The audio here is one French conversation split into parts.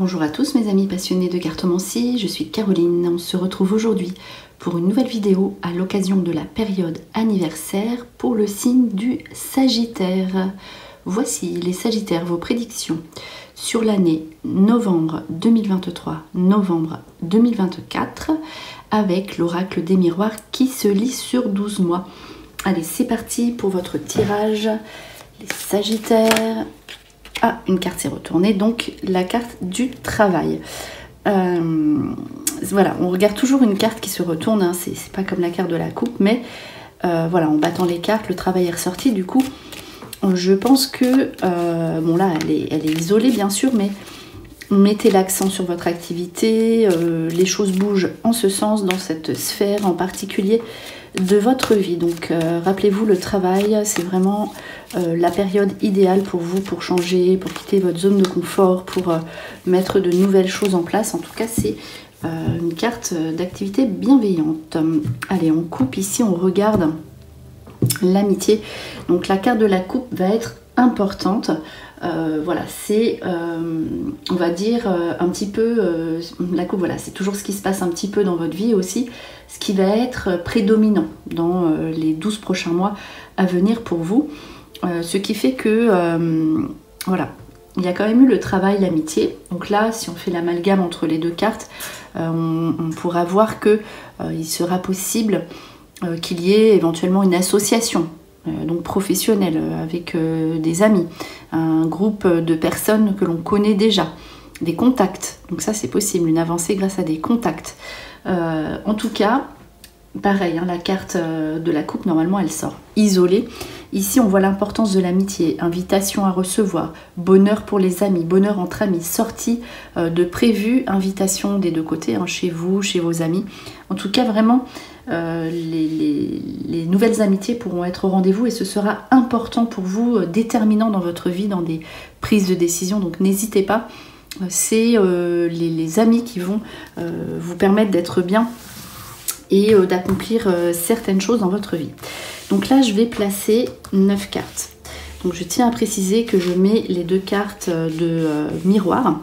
Bonjour à tous mes amis passionnés de cartomancie, je suis Caroline. On se retrouve aujourd'hui pour une nouvelle vidéo à l'occasion de la période anniversaire pour le signe du Sagittaire. Voici les Sagittaires, vos prédictions sur l'année novembre 2023, novembre 2024 avec l'oracle des miroirs qui se lit sur 12 mois. Allez, c'est parti pour votre tirage, les Sagittaires. Ah, une carte s'est retournée, donc la carte du travail. Voilà, on regarde toujours une carte qui se retourne, hein, c'est pas comme la carte de la coupe, mais voilà, en battant les cartes, le travail est ressorti. Du coup, je pense que, bon là, elle est isolée bien sûr, mais mettez l'accent sur votre activité, les choses bougent en ce sens, dans cette sphère en particulier de votre vie. Donc rappelez-vous, le travail, c'est vraiment la période idéale pour vous, pour changer, pour quitter votre zone de confort, pour mettre de nouvelles choses en place. En tout cas, c'est une carte d'activité bienveillante. Allez, on coupe ici, on regarde l'amitié. Donc la carte de la coupe va être importante. Voilà, c'est, on va dire, un petit peu, la coupe, voilà, c'est toujours ce qui se passe un petit peu dans votre vie aussi, ce qui va être prédominant dans les 12 prochains mois à venir pour vous. Ce qui fait que, voilà, il y a quand même eu le travail, l'amitié. Donc là, si on fait l'amalgame entre les deux cartes, on pourra voir que il sera possible qu'il y ait éventuellement une association. Donc professionnel, avec des amis, un groupe de personnes que l'on connaît déjà, des contacts, donc ça c'est possible, une avancée grâce à des contacts. En tout cas, pareil, hein, la carte de la coupe, normalement elle sort isolée. Ici on voit l'importance de l'amitié, invitation à recevoir, bonheur pour les amis, bonheur entre amis, sortie de prévues, invitation des deux côtés, hein, chez vous, chez vos amis. En tout cas vraiment, les nouvelles amitiés pourront être au rendez-vous et ce sera important pour vous, déterminant dans votre vie, dans des prises de décision. Donc n'hésitez pas, c'est les amis qui vont vous permettre d'être bien et d'accomplir certaines choses dans votre vie. Donc là je vais placer 9 cartes. Donc je tiens à préciser que je mets les deux cartes de miroir,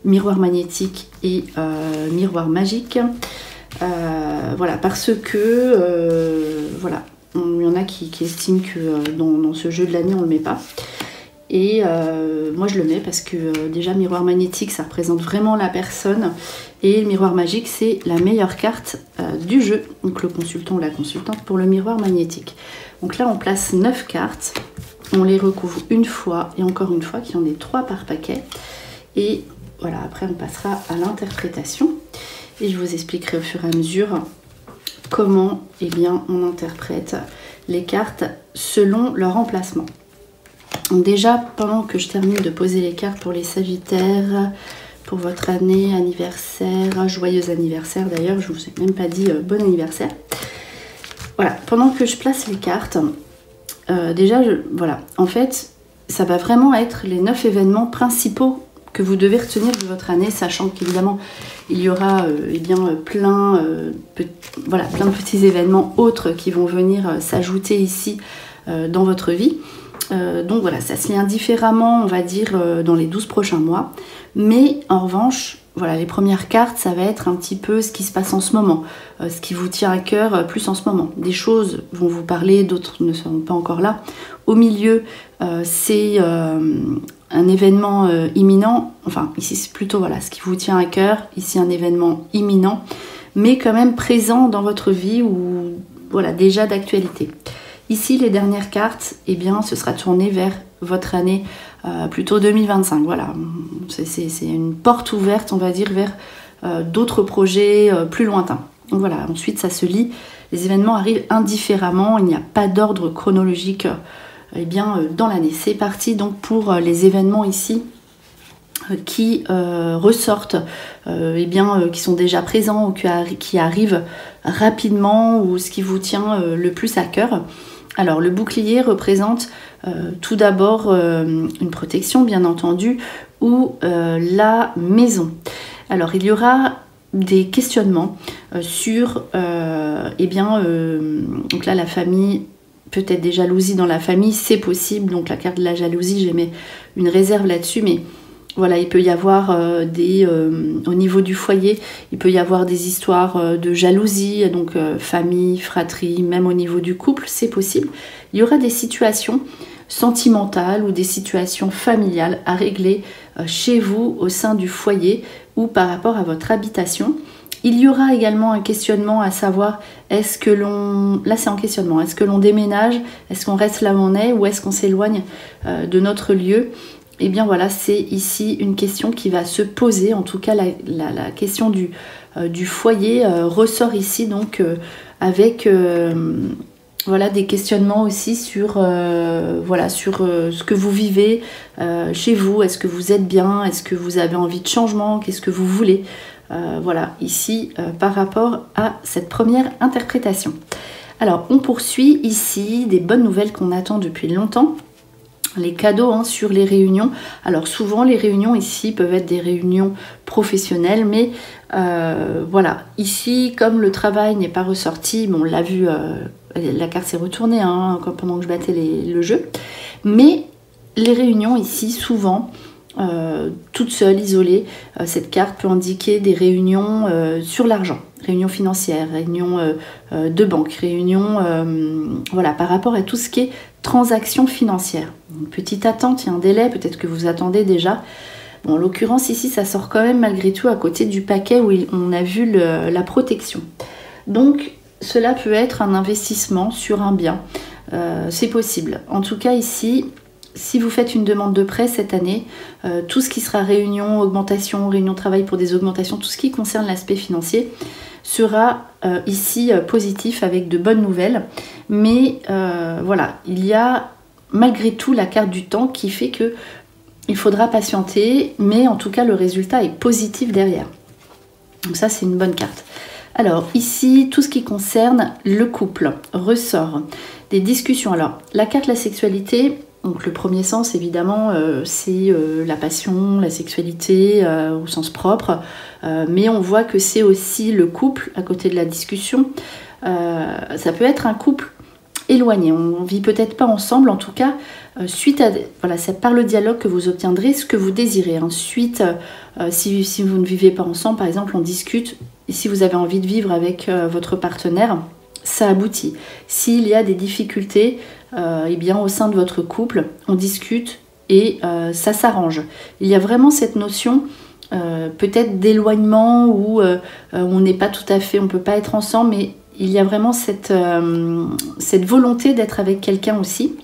miroir magnétique et miroir magique. Voilà, parce que voilà, il y en a qui estiment que dans ce jeu de l'année on ne le met pas. Et moi je le mets parce que déjà miroir magnétique ça représente vraiment la personne et le miroir magique c'est la meilleure carte du jeu, donc le consultant ou la consultante pour le miroir magnétique. Donc là on place 9 cartes, on les recouvre une fois et encore une fois, qui en est 3 par paquet, et voilà, après on passera à l'interprétation et je vous expliquerai au fur et à mesure comment on interprète les cartes selon leur emplacement. Donc déjà, pendant que je termine de poser les cartes pour les Sagittaires, pour votre année, anniversaire, joyeux anniversaire d'ailleurs, je ne vous ai même pas dit bon anniversaire. Voilà, pendant que je place les cartes, déjà, voilà, en fait, ça va vraiment être les 9 événements principaux que vous devez retenir de votre année, sachant qu'évidemment, il y aura plein de petits événements autres qui vont venir s'ajouter ici dans votre vie. Donc voilà, ça se lit indifféremment, on va dire, dans les 12 prochains mois. Mais en revanche, voilà, les premières cartes, ça va être un petit peu ce qui se passe en ce moment, ce qui vous tient à cœur plus en ce moment. Des choses vont vous parler, d'autres ne seront pas encore là. Au milieu, c'est un événement imminent. Enfin, ici, c'est plutôt voilà, ce qui vous tient à cœur. Ici, un événement imminent, mais quand même présent dans votre vie ou voilà, déjà d'actualité. Ici, les dernières cartes, eh bien, ce sera tourné vers votre année, plutôt 2025. Voilà, c'est une porte ouverte, on va dire, vers d'autres projets plus lointains. Donc voilà, ensuite, ça se lit. Les événements arrivent indifféremment, il n'y a pas d'ordre chronologique dans l'année. C'est parti donc pour les événements ici qui ressortent, qui sont déjà présents ou qui arrivent rapidement ou ce qui vous tient le plus à cœur. Alors le bouclier représente tout d'abord une protection bien entendu ou la maison. Alors il y aura des questionnements sur donc là la famille, peut-être des jalousies dans la famille, c'est possible. Donc la carte de la jalousie, j'ai mis une réserve là-dessus, mais Voilà, il peut y avoir au niveau du foyer, il peut y avoir des histoires de jalousie, donc famille, fratrie, même au niveau du couple, c'est possible. Il y aura des situations sentimentales ou des situations familiales à régler chez vous, au sein du foyer ou par rapport à votre habitation. Il y aura également un questionnement à savoir, est-ce que l'on... Là c'est en questionnement, est-ce que l'on déménage, est-ce qu'on reste là où on est ou est-ce qu'on s'éloigne de notre lieu? Eh bien voilà, c'est ici une question qui va se poser, en tout cas la question du foyer ressort ici donc avec voilà, des questionnements aussi sur, ce que vous vivez chez vous. Est-ce que vous êtes bien? Est-ce que vous avez envie de changement? Qu'est-ce que vous voulez? Voilà, ici par rapport à cette première interprétation. Alors on poursuit ici des bonnes nouvelles qu'on attend depuis longtemps. Les cadeaux sur les réunions. Alors souvent les réunions ici peuvent être des réunions professionnelles, mais voilà, ici comme le travail n'est pas ressorti, bon, on l'a vu, la carte s'est retournée pendant que je battais le jeu, mais les réunions ici souvent toute seule, isolée, cette carte peut indiquer des réunions sur l'argent, réunions financières, réunions de banque, réunions voilà, par rapport à tout ce qui est transactions financières. Une petite attente, il y a un délai, peut-être que vous attendez déjà. Bon, en l'occurrence ici, ça sort quand même malgré tout à côté du paquet où on a vu la protection. Donc cela peut être un investissement sur un bien, c'est possible. En tout cas ici, si vous faites une demande de prêt cette année, tout ce qui sera réunion, augmentation, réunion de travail pour des augmentations, tout ce qui concerne l'aspect financier sera ici positif avec de bonnes nouvelles. Mais voilà, il y a malgré tout la carte du temps qui fait que il faudra patienter, mais en tout cas le résultat est positif derrière. Donc ça c'est une bonne carte. Alors ici, tout ce qui concerne le couple ressort des discussions. Alors la carte la sexualité. Donc le premier sens, évidemment, c'est la passion, la sexualité au sens propre. Mais on voit que c'est aussi le couple à côté de la discussion. Ça peut être un couple éloigné. On ne vit peut-être pas ensemble. En tout cas, suite à... Voilà, c'est par le dialogue que vous obtiendrez ce que vous désirez. Ensuite, si vous ne vivez pas ensemble, par exemple, on discute. Et si vous avez envie de vivre avec votre partenaire, ça aboutit. S'il y a des difficultés, eh bien, au sein de votre couple, on discute et ça s'arrange. Il y a vraiment cette notion peut-être d'éloignement où on n'est pas tout à fait, on ne peut pas être ensemble, mais il y a vraiment cette volonté d'être avec quelqu'un aussi.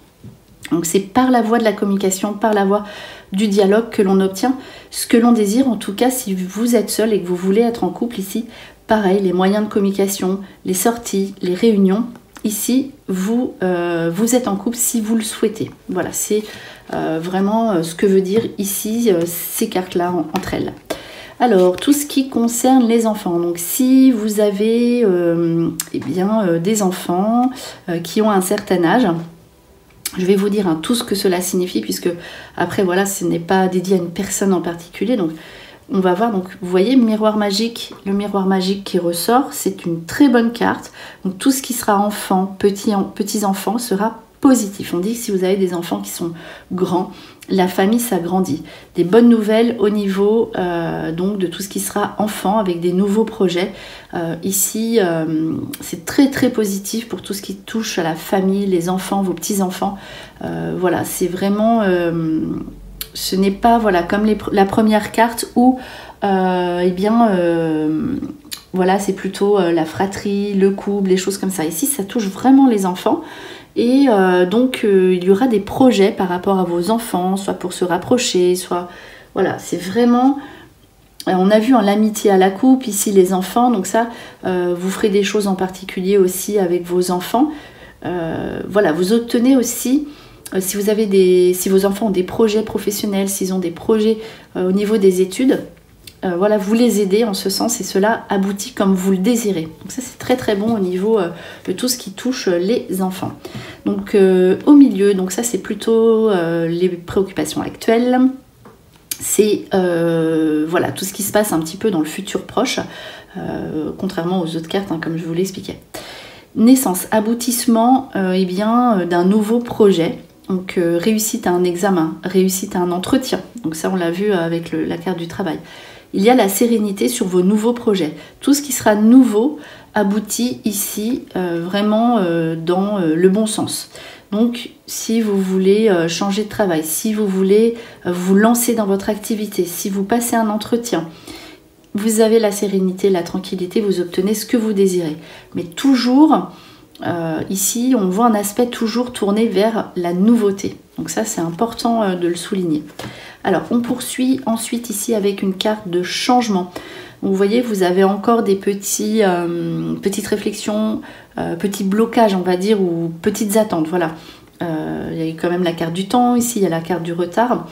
Donc c'est par la voie de la communication, par la voie du dialogue que l'on obtient ce que l'on désire. En tout cas, si vous êtes seul et que vous voulez être en couple ici, pareil, les moyens de communication, les sorties, les réunions, ici, vous êtes en couple si vous le souhaitez. Voilà, c'est vraiment ce que veut dire ici ces cartes-là entre elles. Alors, tout ce qui concerne les enfants. Donc, si vous avez des enfants qui ont un certain âge, je vais vous dire tout ce que cela signifie, puisque après, voilà, ce n'est pas dédié à une personne en particulier. Donc, on va voir, donc vous voyez, miroir magique, le miroir magique qui ressort, c'est une très bonne carte. Donc tout ce qui sera enfant, petits enfants sera positif. On dit que si vous avez des enfants qui sont grands, la famille s'agrandit. Des bonnes nouvelles au niveau donc de tout ce qui sera enfant avec des nouveaux projets. Ici, c'est très très positif pour tout ce qui touche à la famille, les enfants, vos petits-enfants. Voilà, c'est vraiment... ce n'est pas voilà, comme la première carte où voilà, c'est plutôt la fratrie, le couple, les choses comme ça. Ici, ça touche vraiment les enfants. Et donc, il y aura des projets par rapport à vos enfants, soit pour se rapprocher, soit... Voilà, c'est vraiment... On a vu l'amitié à la coupe, ici les enfants. Donc ça, vous ferez des choses en particulier aussi avec vos enfants. Voilà, vous obtenez aussi... Si vos enfants ont des projets professionnels, s'ils ont des projets au niveau des études, voilà, vous les aidez en ce sens et cela aboutit comme vous le désirez. Donc ça c'est très très bon au niveau de tout ce qui touche les enfants. Donc au milieu, donc ça c'est plutôt les préoccupations actuelles. C'est voilà, tout ce qui se passe un petit peu dans le futur proche, contrairement aux autres cartes, comme je vous l'expliquais. Naissance, aboutissement d'un nouveau projet. Donc réussite à un examen, réussite à un entretien. Donc ça on l'a vu avec la carte du travail. Il y a la sérénité sur vos nouveaux projets. Tout ce qui sera nouveau aboutit ici vraiment dans le bon sens. Donc si vous voulez changer de travail, si vous voulez vous lancer dans votre activité, si vous passez un entretien, vous avez la sérénité, la tranquillité, vous obtenez ce que vous désirez. Mais toujours, ici, on voit un aspect toujours tourné vers la nouveauté. Donc ça, c'est important de le souligner. Alors, on poursuit ensuite ici avec une carte de changement. Donc, vous voyez, vous avez encore des petites réflexions, petits blocages, on va dire, ou petites attentes. Voilà. Il y a quand même la carte du temps, ici, il y a la carte du retard.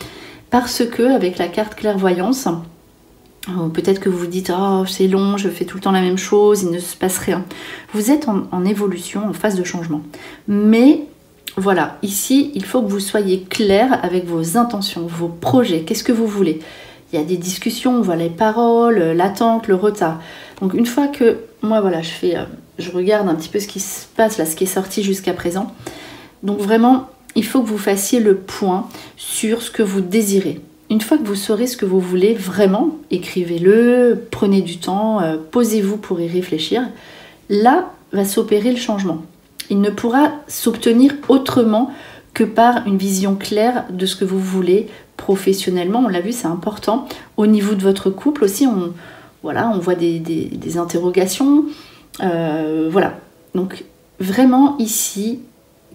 Parce que, avec la carte clairvoyance, peut-être que vous vous dites « Oh, c'est long, je fais tout le temps la même chose, il ne se passe rien ». Vous êtes en évolution, en phase de changement. Mais voilà, ici, il faut que vous soyez clair avec vos intentions, vos projets. Qu'est-ce que vous voulez? Il y a des discussions, on voit les paroles, l'attente, le retard. Donc une fois que moi, voilà, je regarde un petit peu ce qui se passe, là, ce qui est sorti jusqu'à présent. Donc vraiment, il faut que vous fassiez le point sur ce que vous désirez. Une fois que vous saurez ce que vous voulez vraiment, écrivez-le, prenez du temps, posez-vous pour y réfléchir. Là va s'opérer le changement. Il ne pourra s'obtenir autrement que par une vision claire de ce que vous voulez professionnellement. On l'a vu, c'est important. Au niveau de votre couple aussi, on voit des interrogations. Voilà. Donc vraiment ici,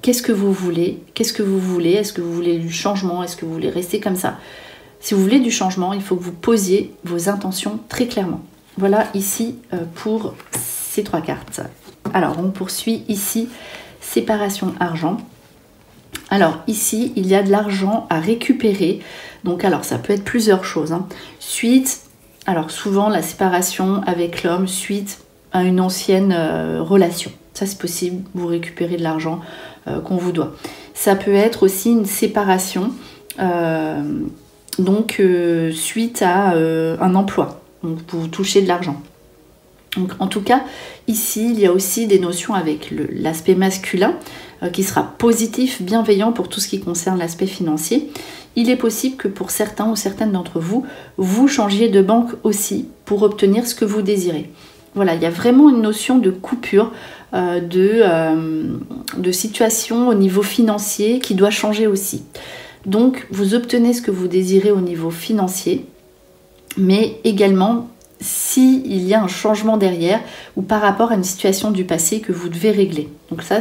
qu'est-ce que vous voulez? Qu'est-ce que vous voulez? Est-ce que vous voulez du changement? Est-ce que vous voulez rester comme ça? Si vous voulez du changement, il faut que vous posiez vos intentions très clairement. Voilà ici pour ces 3 cartes. Alors, on poursuit ici, séparation argent. Alors ici, il y a de l'argent à récupérer. Donc alors, ça peut être plusieurs choses. Suite, alors souvent la séparation avec l'homme, suite à une ancienne relation. Ça c'est possible, vous récupérez de l'argent qu'on vous doit. Ça peut être aussi une séparation suite à un emploi. Donc vous touchez de l'argent. Donc en tout cas, ici, il y a aussi des notions avec l'aspect masculin qui sera positif, bienveillant pour tout ce qui concerne l'aspect financier. Il est possible que pour certains ou certaines d'entre vous, vous changiez de banque aussi pour obtenir ce que vous désirez. Voilà, il y a vraiment une notion de coupure, de situation au niveau financier qui doit changer aussi. Donc, vous obtenez ce que vous désirez au niveau financier, mais également s'il y a un changement derrière ou par rapport à une situation du passé que vous devez régler. Donc ça,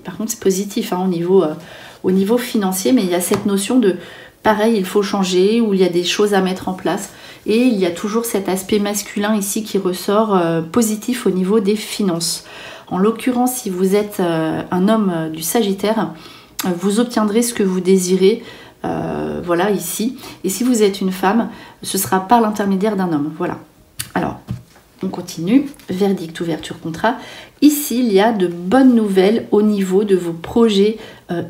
par contre, c'est positif au niveau financier, mais il y a cette notion de, pareil, il faut changer, ou il y a des choses à mettre en place. Et il y a toujours cet aspect masculin ici qui ressort positif au niveau des finances. En l'occurrence, si vous êtes un homme du Sagittaire, vous obtiendrez ce que vous désirez, voilà, ici. Et si vous êtes une femme, ce sera par l'intermédiaire d'un homme, voilà. Alors, on continue. Verdict, ouverture, contrat. Ici, il y a de bonnes nouvelles au niveau de vos projets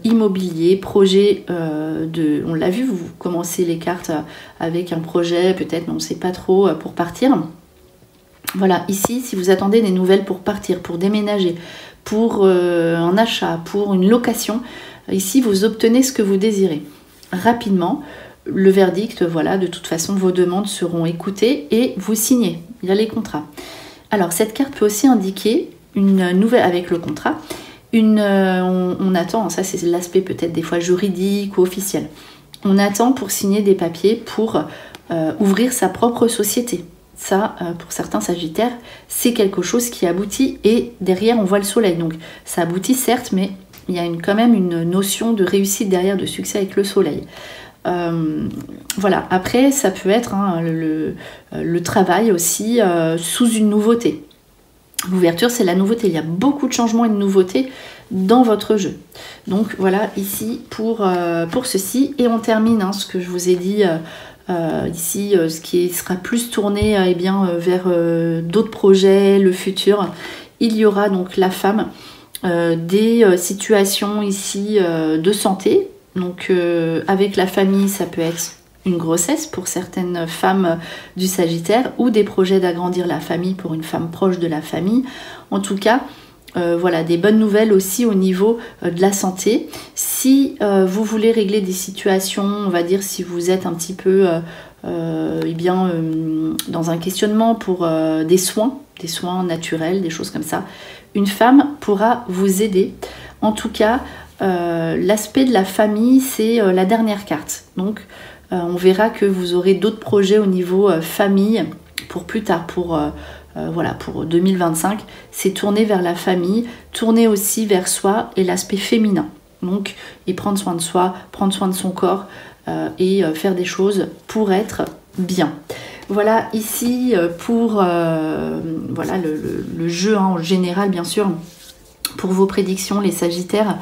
immobiliers, projets on l'a vu, vous commencez les cartes avec un projet, peut-être, mais on ne sait pas trop, pour partir. Voilà, ici, si vous attendez des nouvelles pour partir, pour déménager, pour un achat, pour une location, ici, vous obtenez ce que vous désirez. Rapidement, le verdict, voilà, de toute façon, vos demandes seront écoutées et vous signez. Il y a les contrats. Alors, cette carte peut aussi indiquer une nouvelle, avec le contrat, on attend, ça c'est l'aspect peut-être des fois juridique ou officiel, on attend pour signer des papiers pour ouvrir sa propre société. Ça, pour certains Sagittaires, c'est quelque chose qui aboutit et derrière on voit le soleil. Donc ça aboutit certes, mais il y a quand même une notion de réussite derrière, de succès avec le soleil. Voilà, après ça peut être le travail aussi sous une nouveauté. L'ouverture, c'est la nouveauté. Il y a beaucoup de changements et de nouveautés dans votre jeu. Donc voilà, ici pour ceci. Et on termine ce que je vous ai dit ici, ce qui sera plus tourné vers d'autres projets, le futur. Il y aura donc la femme, des situations ici de santé. Donc avec la famille, ça peut être une grossesse pour certaines femmes du Sagittaire ou des projets d'agrandir la famille pour une femme proche de la famille. En tout cas, Voilà, des bonnes nouvelles aussi au niveau de la santé. Si vous voulez régler des situations, on va dire si vous êtes un petit peu dans un questionnement pour des soins naturels, des choses comme ça, une femme pourra vous aider. En tout cas, l'aspect de la famille, c'est la dernière carte. Donc, on verra que vous aurez d'autres projets au niveau famille pour plus tard, pour 2025. C'est tourner vers la famille, tourner aussi vers soi et l'aspect féminin. Donc, et prendre soin de soi, prendre soin de son corps et faire des choses pour être bien. Voilà ici pour le jeu en général, bien sûr, pour vos prédictions, les Sagittaires,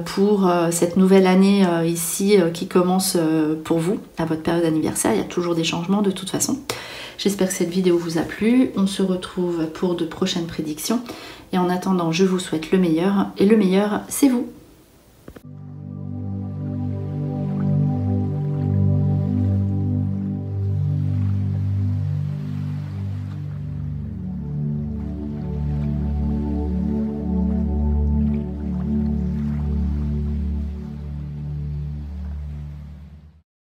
pour cette nouvelle année ici qui commence pour vous, à votre période d'anniversaire. Il y a toujours des changements de toute façon. J'espère que cette vidéo vous a plu. On se retrouve pour de prochaines prédictions. Et en attendant, je vous souhaite le meilleur. Et le meilleur, c'est vous.